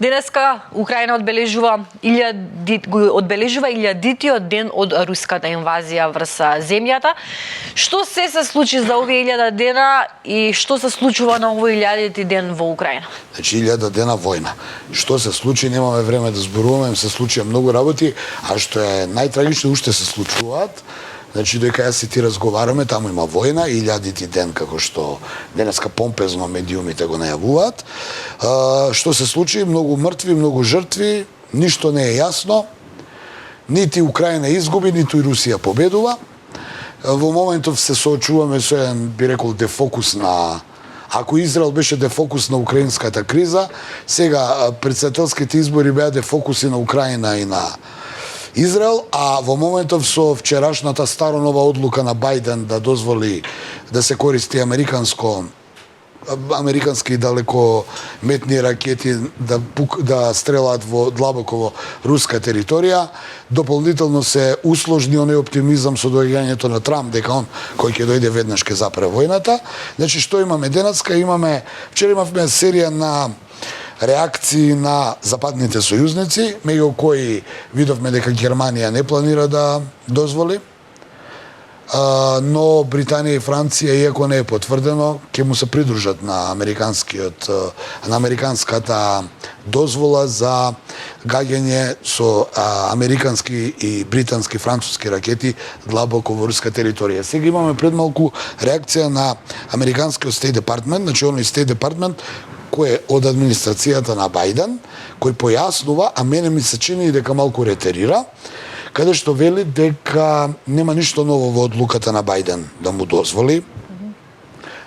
Денеска Украина одбележува 1000-тиот ден од руската инвазија врз земјата. Што се случи за овие 1000 дена и што се случува на овој 1000-ти ден во Украина? Значи 1000 дена војна. Што се случи, немаме време да зборуваме, се случија многу работи, а што е најтрагично, уште се случуваат. Значи, дека јас и ти разговараме, таму има војна, 1000-ти ден, како што денеска помпезно медиумите го најавуваат. Што се случи? Многу мртви, многу жртви, ништо не е јасно. Нити Украина изгуби, ниту и Русија победува. Во моментов се соочуваме со еден, би рекол, дефокус на... Ако Израел беше дефокус на украинската криза, сега председателските избори беа дефокуси на Украина и на Израел, а во моментов со вчерашната старонова одлука на Бајден да дозволи да се користи американски далекометни ракети да стрелаат во длабоко во руска територија, дополнително се усложни оној оптимизам со доаѓањето на Трамп дека он кој ќе дојде веднаш ќе запре војната. Значи што имаме денеска? Вчера имавме серија на реакции на западните сојузници, меѓу кои видовме дека Германија не планира да дозволи, но Британија и Франција, иако не е потврдено, ќе му се придружат на американската дозвола за гаѓање со американски и британски, француски ракети длабоко во руска територија. Сега имаме пред малку реакција на американскиот State Department, значи оној State Department кој е од администрацијата на Бајден, кој појаснува, а мене ми се чини дека малку ретерира, каде што вели дека нема ништо ново во одлуката на Бајден да му дозволи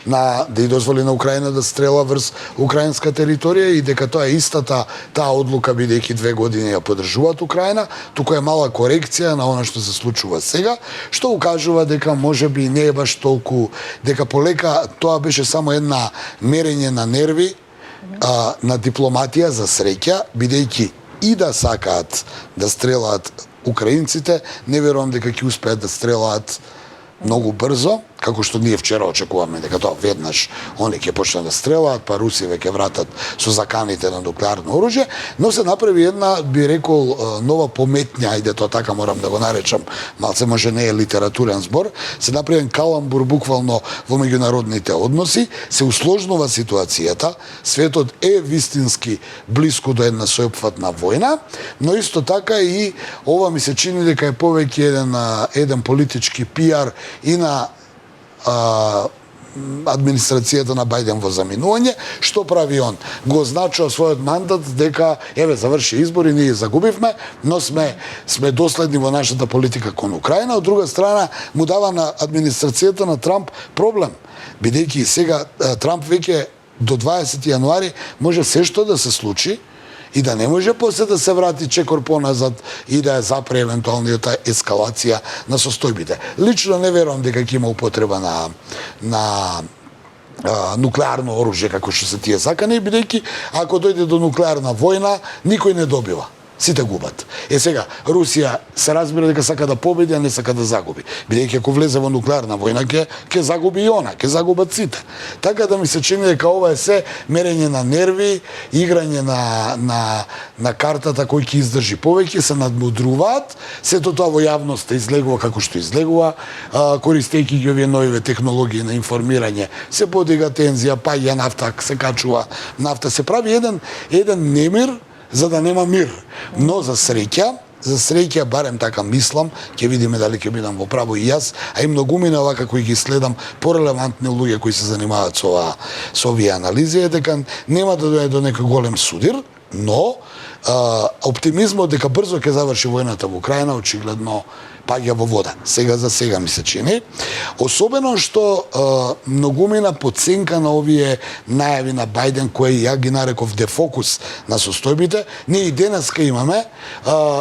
да ја дозволи на Украина да стрела врз украинска територија и дека тоа е истата таа одлука, бидејќи 2 години ја поддржуваат Украина, туку е мала корекција на она што се случува сега, што укажува дека можеби не е баш толку, дека полека тоа беше само една мерење на нерви, на дипломатија за среќа, бидејќи и да сакаат да стрелаат украинците, не верувам дека ќе успеат да стрелаат многу брзо, како што ние вчера очекуваме дека тоа веднаш они ќе почнат да стрелаат, па Русија ќе вратат со заканите на нуклеарно оружје, но се направи една, би рекол, нова пометња, ајде тоа така морам да го наречам, малце може не е литературен збор, се направи еден каламбур буквално во меѓународните односи, се усложнува ситуацијата, светот е вистински блиску до една соопфатна војна, но исто така и ова ми се чини дека е повеќе еден политички пиар и на администрацијата на Бајден во заминување. Што прави он? Го означува својот мандат дека еве заврши избори, ние загубивме, но сме доследни во нашата политика кон Украина. Од друга страна му дава на администрацијата на Трамп проблем, бидејќи сега Трамп веќе до 20 јануари може се што да се случи и да не може после да се врати чекор поназад и да ја запре евентуалната ескалација на состојбите. Лично не верувам дека ќе има употреба на нуклеарно оружје како што се тие закани, бидејќи ако дојде до нуклеарна војна, никој не добива. Сите губат. Сега, Русија се разбира дека сака да победи, а не сака да загуби. Бидејќи ако влезе во нуклеарна војна, ќе загуби и она, ќе загубат сите. Така да ми се чини дека ова е се мерење на нерви, играње на картата кој ќе издржи повеќе, се надмудруваат, сето тоа во јавноста излегува како што излегува, користејќи ги овие нови технологии на информирање, се подига тензија, паѓа нафта, се качува нафта, се прави еден немир, за да нема мир. Но за среќа, барем така мислам, ќе видиме дали ќе бидам во право и јас, а и многумина овака кои ги следам порелевантни луѓе кои се занимаваат со овие анализи, е дека нема да дојде до некој голем судир, но оптимизмот дека брзо ќе заврши војната во Украина очигледно паѓа во вода. Сега за сега ми се чини. Особено што многумина подценка на овие најави на Бајден, кои ја ги нареков дефокус на состојбите. Ние и денеска имаме,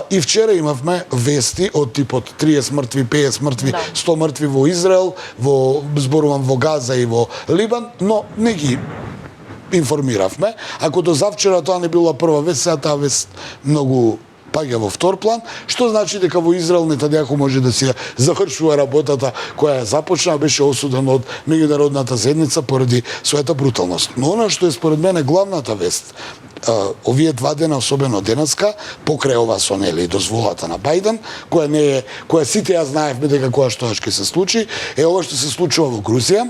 и вчера имавме вести од типот 30 мртви, 50 мртви, 100 мртви во Израел, зборувам во Газа и во Либан, но не ги информиравме. Ако до завчера тоа не била прва вест, сега таа вест многу паѓа во втор план, што значи дека во Израел Нетањаху може да си завршува работата која започна, беше осуден од меѓународната заедница поради својата бруталност. Но она што е според мене главната вест овие 2 дена, особено денеска, покрај ова со нели дозволата на Бајден, која сите ја знаевме дека која што ќе се случи, е ова што се случува во Грузија.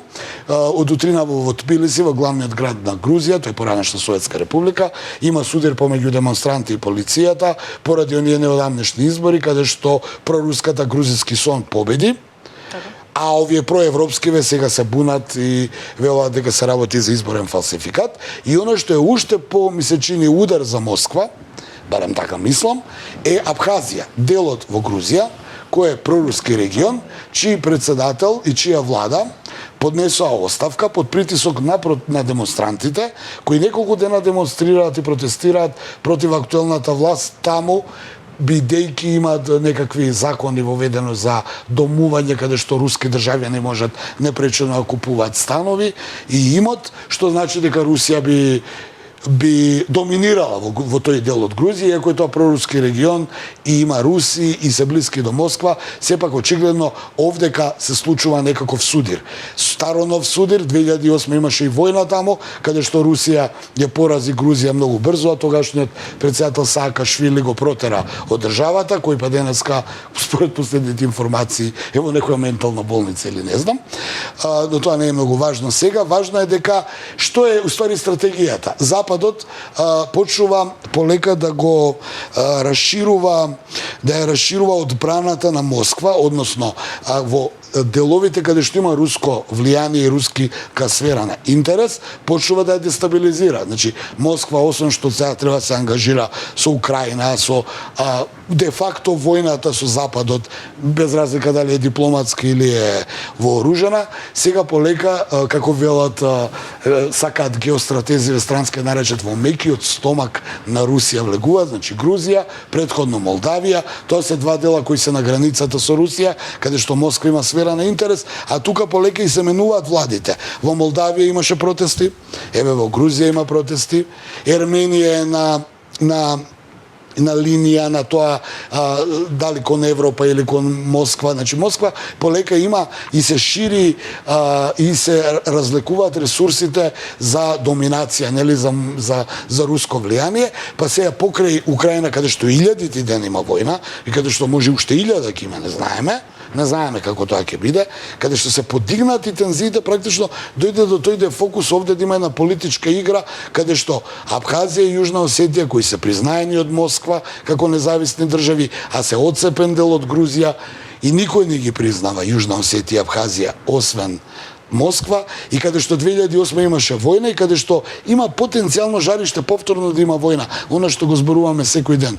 Од утрина во Тбилиси, во главниот град на Грузија, тој поранешна Советска република, има судир помеѓу демонстранти и полицијата поради оние неодамнешни избори каде што проруската грузиски сон победи. А овие проевропскиве сега се бунат и велат дека се работи за изборен фалсификат. И оно што е уште по, ми се чини, удар за Москва, барем така мислам, е Абхазија, делот во Грузија, кој е проруски регион, чиј председател и чија влада поднесоа оставка под притисок на демонстрантите, кои неколку дена демонстрираат и протестираат против актуелната власт таму, бидејќи имаат некакви закони воведено за домување каде што руски државјани можат непречено да купуваат станови и имот, што значи дека Русија би доминирала во тој дел од Грузија, иако е тоа проруски регион и има руси и се блиски до Москва, сепак очигледно овдека се случува некаков судир. Старо нов судир, 2008 имаше и војна таму, каде што Русија ја порази Грузија многу брзо, а тогашниот председател Саакашвили го протера од државата, кој па денеска, според последните информации, е во некоја ментална болница или не знам. Но тоа не е многу важно сега. Важно е дека што е уствари стратегијата. Западот почнува полека да го расширува, да ја расширува одбраната на Москва, односно во деловите каде што има руско влијание и руски сфера на интерес, почнува да ја дестабилизира. Значи, Москва, освен што сега треба да се ангажира со Украина, со де факто војната со Западот, без разлика дали е дипломатска или е вооружена, сега полека, како велат, сакаат геостратези странски наречат во мекиот стомак на Русија влегуваат, значи Грузија, претходно Молдавија, тоа се 2 дела кои се на границата со Русија, каде што Москва има сфера на интерес, а тука полека и се менуваат владите. Во Молдавија имаше протести, еве во Грузија има протести, Ерменија е на линија на тоа дали кон Европа или кон Москва. Значи Москва полека има и се шири и се разлекуваат ресурсите за доминација, нели за руско влијание, па сега покрај Украина каде што 1000 ден има војна и каде што може уште 1000 ќе има, не знаеме како тоа ќе биде, каде што се подигнати тензиите, практично дојде до тој фокус овде да има една политичка игра, каде што Абхазија и Јужна Осетија, кои се признаени од Москва како независни држави, а се одцепен дел од Грузија, и никој не ги признава Јужна Осетија и Абхазија, освен Москва, и каде што 2008 имаше војна и каде што има потенцијално жариште повторно да има војна, она што го зборуваме секој ден.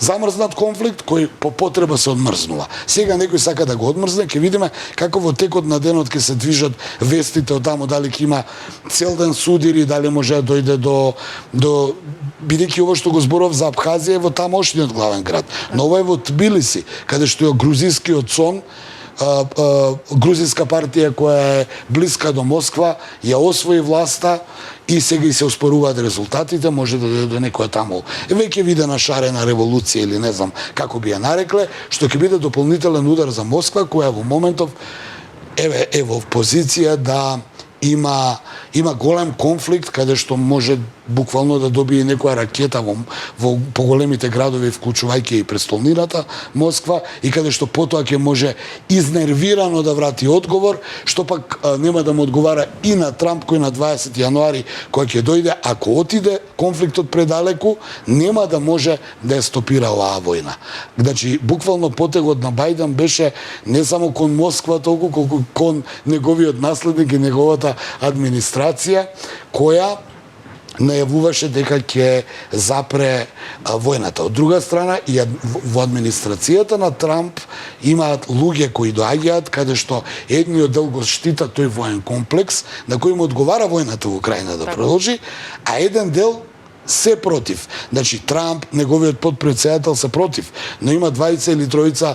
Замрзнат конфликт кој по потреба се одмрзнува. Сега некој сака да го одмрзне, ќе видиме како во текот на денот ќе се движат вестите од таму, дали ќе има цел ден судири, дали може да дојде до бидејќи ово што го зборов за Абхазија е во тамошниот главен град. Но ова е во Тбилиси, каде што е грузискиот сон, грузиска партија која е блиска до Москва, ја освои власта и сега и се успоруваат резултатите, може да дојде до некоја таму веќе видена шарена револуција или не знам како би ја нарекле, што ќе биде дополнителен удар за Москва, која во моментов е во позиција да има голем конфликт каде што може буквално да добие некоја ракета во поголемите градови, вклучувајќи и престолнината Москва, и каде што потоа ќе може изнервирано да врати одговор, што пак нема да му одговара и на Трамп кој на 20 јануари кој ќе дојде, ако отиде конфликтот предалеку, нема да може да ја стопира оваа војна. Значи, буквално потегот на Бајден беше не само кон Москва толку колку кон неговиот наследник и неговата администрација, која најавуваше дека ќе запре војната. Од друга страна, и во администрацијата на Трамп имаат луѓе кои доаѓаат, каде што едниот дел го штита тој воен комплекс, на кој му одговара војната во Украина да продолжи, а еден дел се против. Значи, Трамп, неговиот подпредседател се против, но има 20 или 3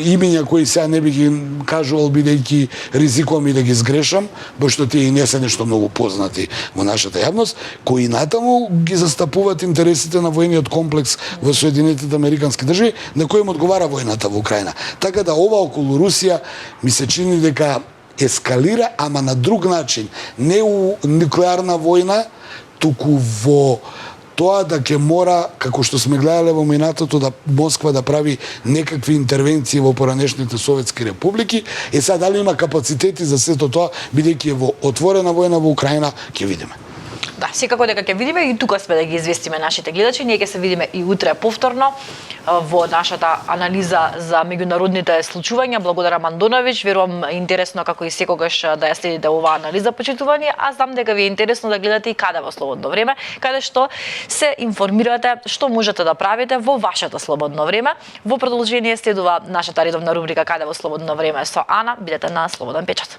имиња кои сега не би ги кажувал бидејќи ризикувам и да ги сгрешам, пошто тие и не се нешто многу познати во нашата јавност, кои натаму ги застапуваат интересите на војниот комплекс во Соединетите Американски држави, на кој им одговара војната во Украина. Така да ова околу Русија ми се чини дека ескалира, ама на друг начин, не у нуклеарна војна, туку во тоа да ќе мора, како што сме гледале во минатото, да Москва да прави некакви интервенции во поранешните советски републики. И сега дали има капацитети за сето тоа, бидејќи е во отворена војна во Украина, ќе видиме. Да, секако дека ќе видиме и тука сме да ги известиме нашите гледачи. Ние ќе се видиме и утре повторно во нашата анализа за меѓународните случувања. Благодарам Андоновиќ, верувам интересно како и секогаш да ја следите оваа анализа, почитувани, а знам дека ви е интересно да гледате и каде во слободно време, каде што се информирате што можете да правите во вашето слободно време. Во продолжение следува нашата редовна рубрика Каде во слободно време со Ана. Бидете на Слободен печат.